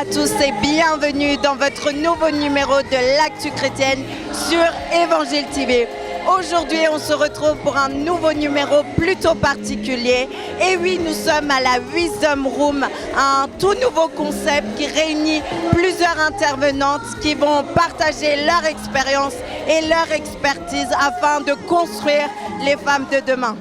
à tous et bienvenue dans votre nouveau numéro de l'Actu Chrétienne sur Évangile TV. Aujourd'hui, on se retrouve pour un nouveau numéro plutôt particulier. Et oui, nous sommes à la Wisdom Room, un tout nouveau concept qui réunit plusieurs intervenantes qui vont partager leur expérience et leur expertise afin de construire les femmes de demain.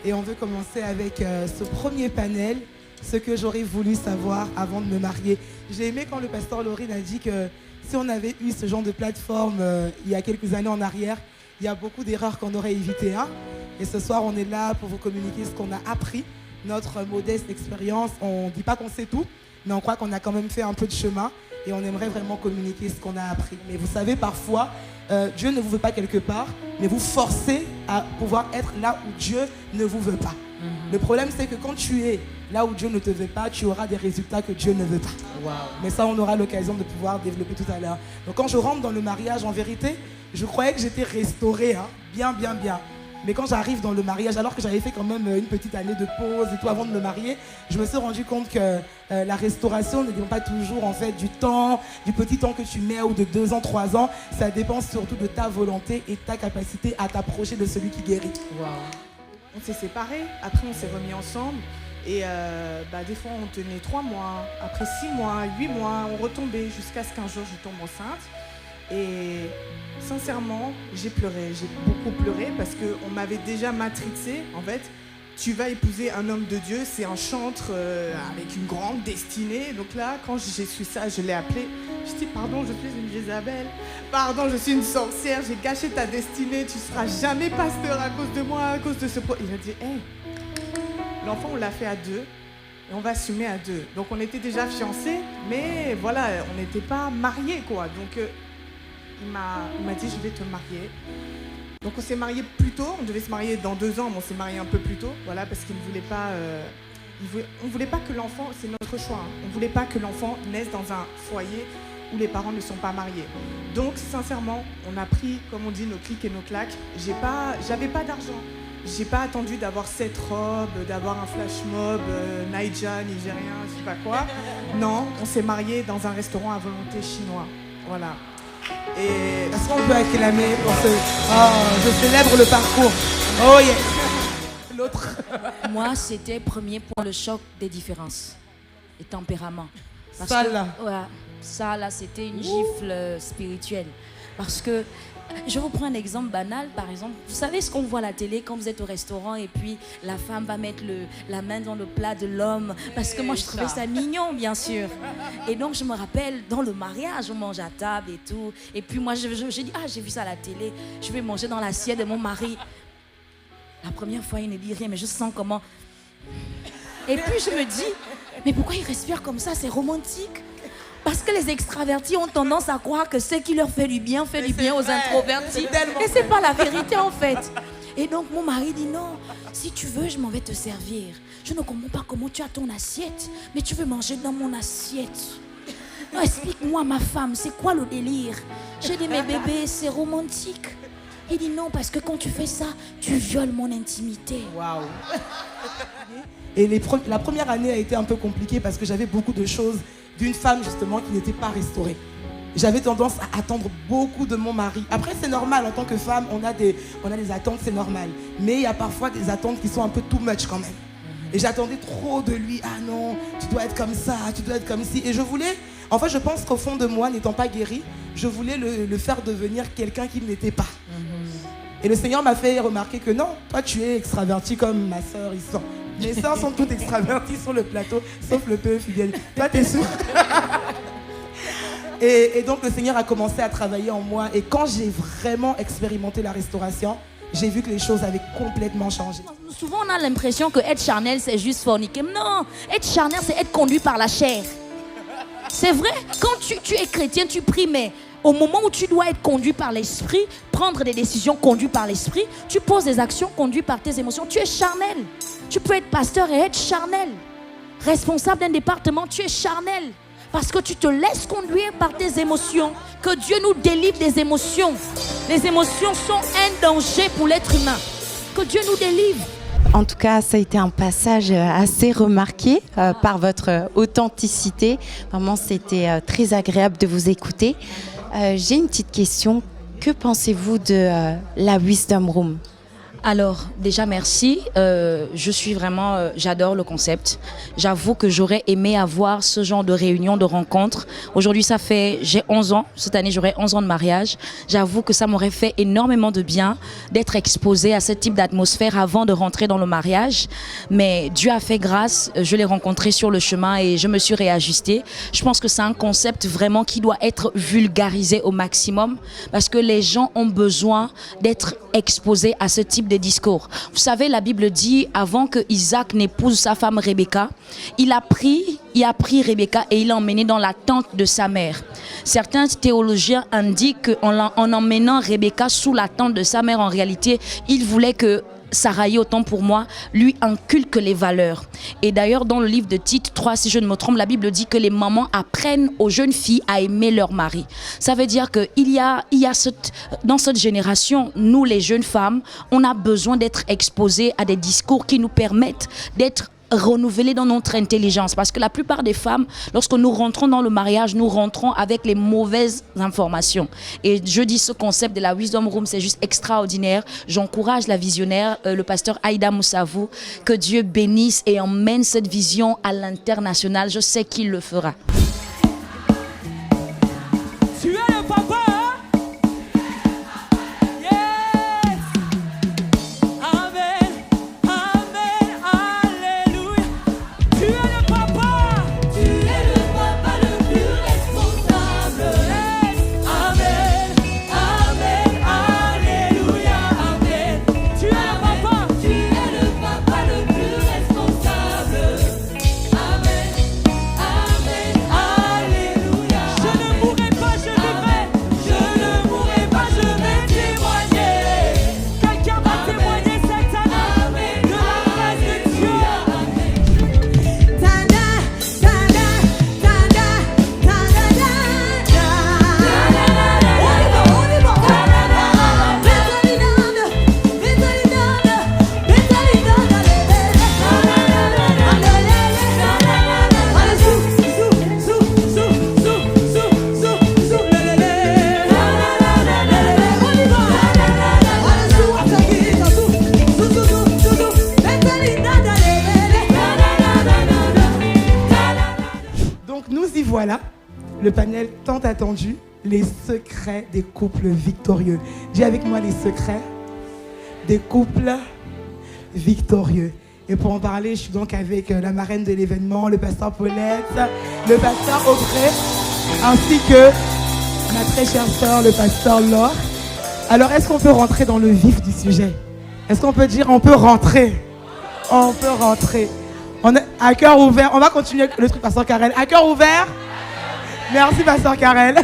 Et on veut commencer avec ce premier panel, ce que j'aurais voulu savoir avant de me marier. J'ai aimé quand le pasteur Laurine a dit que si on avait eu ce genre de plateforme il y a quelques années en arrière, il y a beaucoup d'erreurs qu'on aurait évitées. Hein? Et ce soir, on est là pour vous communiquer ce qu'on a appris, notre modeste expérience. On ne dit pas qu'on sait tout, mais on croit qu'on a quand même fait un peu de chemin et on aimerait vraiment communiquer ce qu'on a appris. Mais vous savez, parfois, Dieu ne vous veut pas quelque part, mais vous forcez à pouvoir être là où Dieu ne vous veut pas. Le problème, c'est que quand tu es là où Dieu ne te veut pas, tu auras des résultats que Dieu ne veut pas. Wow. Mais ça, on aura l'occasion de pouvoir développer tout à l'heure. Donc quand je rentre dans le mariage, en vérité, je croyais que j'étais restaurée, hein, bien. Mais quand j'arrive dans le mariage, alors que j'avais fait quand même une petite année de pause et tout avant de me marier, je me suis rendu compte que la restauration ne dépend pas toujours en fait du temps, du petit temps que tu mets ou de 2 ans, 3 ans. Ça dépend surtout de ta volonté et ta capacité à t'approcher de celui qui guérit. Wow. On s'est séparés, après on s'est remis ensemble. Et des fois on tenait 3 mois, après 6 mois, 8 mois, on retombait jusqu'à ce qu'un jour je tombe enceinte. Et sincèrement, j'ai pleuré, j'ai beaucoup pleuré parce qu'on m'avait déjà matrixé. En fait, tu vas épouser un homme de Dieu, c'est un chantre avec une grande destinée. Donc là, quand j'ai su ça, je l'ai appelé. Je dis pardon, je suis une Jézabel. Pardon, je suis une sorcière, j'ai gâché ta destinée. Tu ne seras jamais pasteur à cause de moi, à cause de ce... Il a dit, hey, l'enfant, on l'a fait à 2. Et on va assumer à 2. Donc on était déjà fiancés, mais voilà, on n'était pas mariés, quoi. Donc il m'a dit, je vais te marier. Donc on s'est mariés plus tôt, on devait se marier dans 2 ans, mais on s'est mariés un peu plus tôt, voilà, parce qu'il ne voulait pas... on ne voulait pas que l'enfant, c'est notre choix, hein, on ne voulait pas que l'enfant naisse dans un foyer où les parents ne sont pas mariés. Donc sincèrement, on a pris, comme on dit, nos clics et nos claques. J'avais pas d'argent. J'ai pas attendu d'avoir cette robe, d'avoir un flash mob, Naija, nigérien, je sais pas quoi. Non, on s'est mariés dans un restaurant à volonté chinois. Voilà. Et... Est-ce qu'on peut acclamer pour ce... Oh, je célèbre le parcours. Oh yeah. L'autre. Moi, c'était premier point, le choc des différences, des tempéraments. Parce ça que, là. Ouais, ça là, c'était une gifle spirituelle. Parce que, je vous prends un exemple banal, par exemple. Vous savez ce qu'on voit à la télé quand vous êtes au restaurant et puis la femme va mettre la main dans le plat de l'homme. Parce que moi, je trouvais ça mignon, bien sûr. Et donc, je me rappelle, dans le mariage, on mange à table et tout. Et puis moi, j'ai dit, j'ai vu ça à la télé. Je vais manger dans l'assiette de mon mari. La première fois, il ne dit rien, mais je sens comment... Et puis, je me dis, mais pourquoi il respire comme ça? C'est romantique. Parce que les extravertis ont tendance à croire que ce qui leur fait du bien aux introvertis. Et c'est pas la vérité en fait. Et donc mon mari dit non, si tu veux, je m'en vais te servir. Je ne comprends pas comment tu as ton assiette, mais tu veux manger dans mon assiette. Non, explique-moi ma femme, c'est quoi le délire? J'ai dit mais bébé, c'est romantique. Il dit non, parce que quand tu fais ça, tu violes mon intimité. Waouh. Et la première année a été un peu compliquée parce que j'avais beaucoup de choses d'une femme justement qui n'était pas restaurée. J'avais tendance à attendre beaucoup de mon mari. Après, c'est normal, en tant que femme, on a des attentes, c'est normal. Mais il y a parfois des attentes qui sont un peu too much quand même. Et j'attendais trop de lui. Ah non, tu dois être comme ça, tu dois être comme ci. Et je voulais, en fait, je pense qu'au fond de moi, n'étant pas guérie, je voulais le faire devenir quelqu'un qu'il n'était pas. Et le Seigneur m'a fait remarquer que non, toi tu es extraverti comme ma soeur ici. Mes soeurs sont toutes extraverties sur le plateau, sauf le peu fidèle. Toi t'es sûr? Et donc le Seigneur a commencé à travailler en moi. Et quand j'ai vraiment expérimenté la restauration, j'ai vu que les choses avaient complètement changé. Souvent on a l'impression que être charnel c'est juste forniquer. Non, être charnel c'est être conduit par la chair. C'est vrai, quand tu es chrétien, tu pries, mais au moment où tu dois être conduit par l'esprit, prendre des décisions conduites par l'esprit, tu poses des actions conduites par tes émotions, tu es charnel. Tu peux être pasteur et être charnel. Responsable d'un département, tu es charnel. Parce que tu te laisses conduire par tes émotions. Que Dieu nous délivre des émotions. Les émotions sont un danger pour l'être humain. Que Dieu nous délivre. En tout cas, ça a été un passage assez remarqué par votre authenticité. Vraiment, c'était très agréable de vous écouter. J'ai une petite question. Que pensez-vous de la Wisdom Room ? Alors, déjà, merci. J'adore le concept. J'avoue que j'aurais aimé avoir ce genre de réunion, de rencontre. Aujourd'hui, j'ai 11 ans. Cette année, j'aurai 11 ans de mariage. J'avoue que ça m'aurait fait énormément de bien d'être exposée à ce type d'atmosphère avant de rentrer dans le mariage. Mais Dieu a fait grâce. Je l'ai rencontré sur le chemin et je me suis réajustée. Je pense que c'est un concept vraiment qui doit être vulgarisé au maximum parce que les gens ont besoin d'être exposés à ce type de discours. Vous savez, la Bible dit, avant que Isaac n'épouse sa femme Rebecca, il a pris Rebecca et il l'a emmenée dans la tente de sa mère. Certains théologiens indiquent qu'en emmenant Rebecca sous la tente de sa mère, en réalité, il voulait que Saraï, autant pour moi, lui inculque les valeurs. Et d'ailleurs, dans le livre de Tite 3, si je ne me trompe, la Bible dit que les mamans apprennent aux jeunes filles à aimer leur mari. Ça veut dire que dans cette génération, nous les jeunes femmes, on a besoin d'être exposées à des discours qui nous permettent d'être renouveler dans notre intelligence, parce que la plupart des femmes, lorsque nous rentrons dans le mariage, nous rentrons avec les mauvaises informations. Et je dis, ce concept de la Wisdom Room, c'est juste extraordinaire. J'encourage la visionnaire, le pasteur Aïda Moussavou, que Dieu bénisse et emmène cette vision à l'international. Je sais qu'il le fera. Tu es le papa. Voilà, le panel tant attendu, les secrets des couples victorieux. Dis avec moi les secrets des couples victorieux. Et pour en parler, je suis donc avec la marraine de l'événement, le pasteur Paulette, le pasteur Audrey, ainsi que ma très chère sœur, le pasteur Laure. Alors, est-ce qu'on peut rentrer dans le vif du sujet? Est-ce qu'on peut dire on peut rentrer? On peut rentrer. On est à cœur ouvert. On va continuer le truc, pasteur Karel. À cœur ouvert? Merci, pasteur Karel.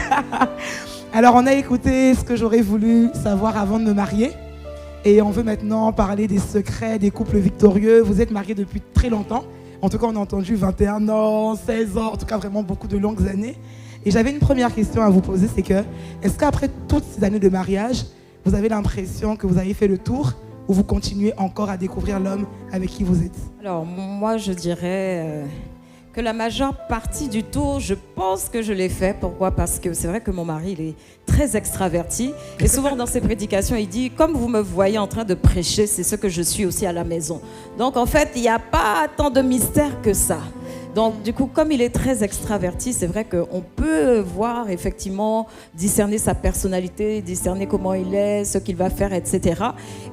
Alors, on a écouté ce que j'aurais voulu savoir avant de me marier. Et on veut maintenant parler des secrets des couples victorieux. Vous êtes mariés depuis très longtemps. En tout cas, on a entendu 21 ans, 16 ans, en tout cas vraiment beaucoup de longues années. Et j'avais une première question à vous poser, c'est que, est-ce qu'après toutes ces années de mariage, vous avez l'impression que vous avez fait le tour ou vous continuez encore à découvrir l'homme avec qui vous êtes? Alors, moi, je dirais que la majeure partie du tour, je pense que je l'ai fait. Pourquoi? Parce que c'est vrai que mon mari, il est très extraverti. Et souvent, dans ses prédications, il dit, comme vous me voyez en train de prêcher, c'est ce que je suis aussi à la maison. Donc, en fait, il n'y a pas tant de mystère que ça. Donc, du coup, comme il est très extraverti, c'est vrai qu'on peut voir, effectivement, discerner sa personnalité, discerner comment il est, ce qu'il va faire, etc.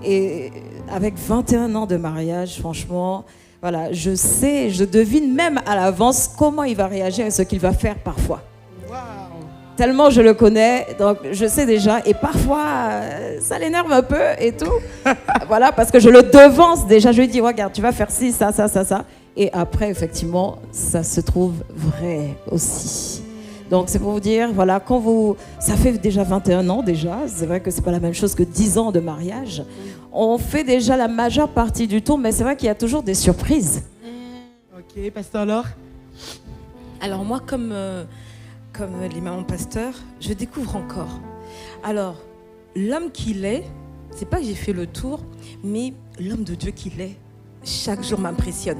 Et avec 21 ans de mariage, franchement, voilà, je sais, je devine même à l'avance comment il va réagir et ce qu'il va faire parfois. Wow. Tellement je le connais, donc je sais déjà. Et parfois, ça l'énerve un peu et tout. Voilà, parce que je le devance déjà. Je lui dis, regarde, tu vas faire ci, ça, ça, ça, ça. Et après, effectivement, ça se trouve vrai aussi. Donc, c'est pour vous dire, voilà, ça fait déjà 21 ans déjà. C'est vrai que c'est pas la même chose que 10 ans de mariage. On fait déjà la majeure partie du tour, mais c'est vrai qu'il y a toujours des surprises. Ok, pasteur Laure. Alors moi, comme les mamans pasteurs, je découvre encore. Alors, l'homme qu'il est, c'est pas que j'ai fait le tour, mais l'homme de Dieu qu'il est, chaque jour m'impressionne.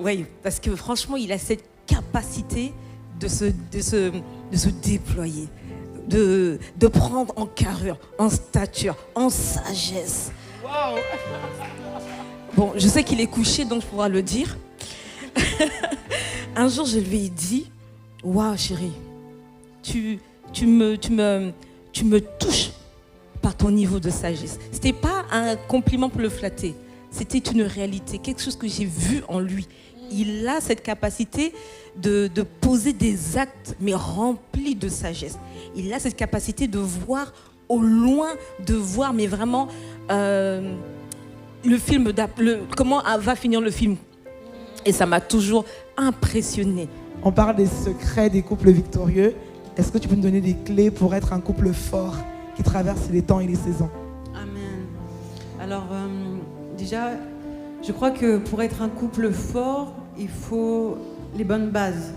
Oui, parce que franchement, il a cette capacité de se déployer, de prendre en carrure, en stature, en sagesse. Wow. Bon, je sais qu'il est couché, donc je pourrai le dire. Un jour, je lui ai dit, waouh, chérie, tu me touches par ton niveau de sagesse. C'était pas un compliment pour le flatter, c'était une réalité, quelque chose que j'ai vu en lui. Il a cette capacité de poser des actes, mais remplis de sagesse. Il a cette capacité de voir au loin, de voir, mais vraiment, le film, comment va finir le film. Et ça m'a toujours impressionnée. On parle des secrets des couples victorieux. Est-ce que tu peux nous donner des clés pour être un couple fort qui traverse les temps et les saisons? Amen. Alors, déjà, je crois que pour être un couple fort, il faut les bonnes bases.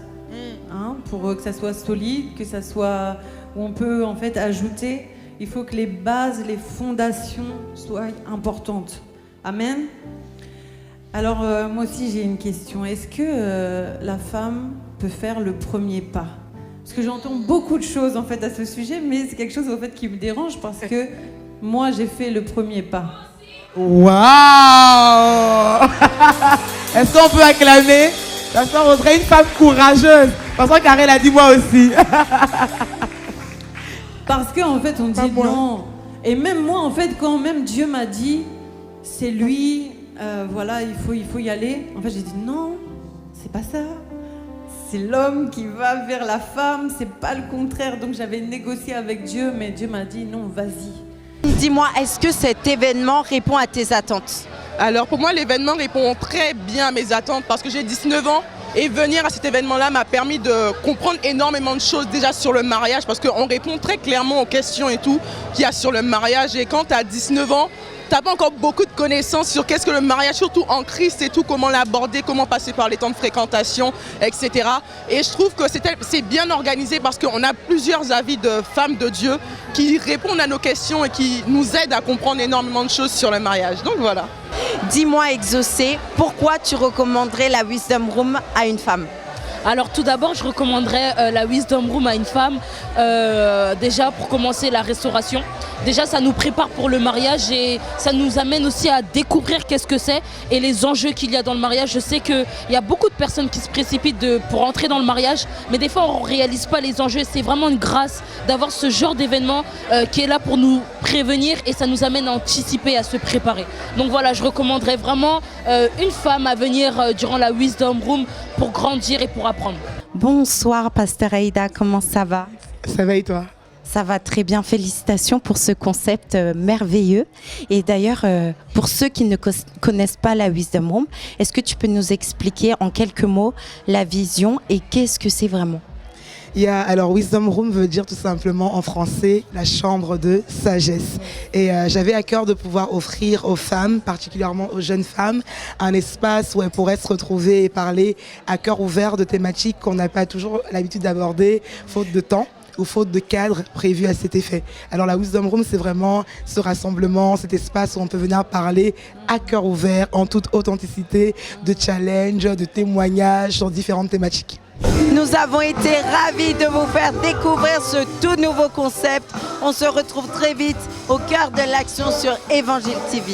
Hein, pour que ça soit solide, que ça soit où on peut en fait ajouter. Il faut que les bases, les fondations soient importantes. Amen. Alors, moi aussi, j'ai une question. Est-ce que la femme peut faire le premier pas? Parce que j'entends beaucoup de choses en fait à ce sujet, mais c'est quelque chose en fait qui me dérange parce que moi, j'ai fait le premier pas. Waouh. Est-ce qu'on peut acclamer? Ça serait une femme courageuse. Parce que Karel a dit moi aussi. Parce qu'en fait, on dit non. Et même moi, en fait, quand même Dieu m'a dit, c'est lui, voilà, il faut y aller. En fait, j'ai dit non, c'est pas ça. C'est l'homme qui va vers la femme, c'est pas le contraire. Donc j'avais négocié avec Dieu, mais Dieu m'a dit non, vas-y. Dis-moi, est-ce que cet événement répond à tes attentes? Alors pour moi, l'événement répond très bien à mes attentes parce que j'ai 19 ans et venir à cet événement-là m'a permis de comprendre énormément de choses déjà sur le mariage parce qu'on répond très clairement aux questions et tout qu'il y a sur le mariage. Et quand tu as 19 ans, tu n'as pas encore beaucoup de connaissances sur qu'est-ce que le mariage, surtout en Christ et tout, comment l'aborder, comment passer par les temps de fréquentation, etc. Et je trouve que c'est bien organisé parce qu'on a plusieurs avis de femmes de Dieu qui répondent à nos questions et qui nous aident à comprendre énormément de choses sur le mariage. Donc voilà. Dis-moi, Exaucé, pourquoi tu recommanderais la Wisdom Room à une femme? Alors tout d'abord, je recommanderais la Wisdom Room à une femme. Déjà pour commencer, la restauration. Déjà, ça nous prépare pour le mariage et ça nous amène aussi à découvrir qu'est-ce que c'est et les enjeux qu'il y a dans le mariage. Je sais qu'il y a beaucoup de personnes qui se précipitent pour entrer dans le mariage, mais des fois on ne réalise pas les enjeux. C'est vraiment une grâce d'avoir ce genre d'événement qui est là pour nous prévenir et ça nous amène à anticiper, à se préparer. Donc voilà, je recommanderais vraiment une femme à venir durant la Wisdom Room pour grandir et pour apprendre. Bonsoir, Pasteur Aïda, comment ça va? Ça va et toi? Ça va très bien, félicitations pour ce concept merveilleux. Et d'ailleurs, pour ceux qui ne connaissent pas la Wisdom Room, est-ce que tu peux nous expliquer en quelques mots la vision et qu'est-ce que c'est vraiment? Alors, Wisdom Room veut dire tout simplement en français la chambre de sagesse. Et j'avais à cœur de pouvoir offrir aux femmes, particulièrement aux jeunes femmes, un espace où elles pourraient se retrouver et parler à cœur ouvert de thématiques qu'on n'a pas toujours l'habitude d'aborder, faute de temps ou faute de cadre prévu à cet effet. Alors la Wisdom Room, c'est vraiment ce rassemblement, cet espace où on peut venir parler à cœur ouvert, en toute authenticité, de challenge, de témoignages sur différentes thématiques. Nous avons été ravis de vous faire découvrir ce tout nouveau concept. On se retrouve très vite au cœur de l'action sur Évangile TV.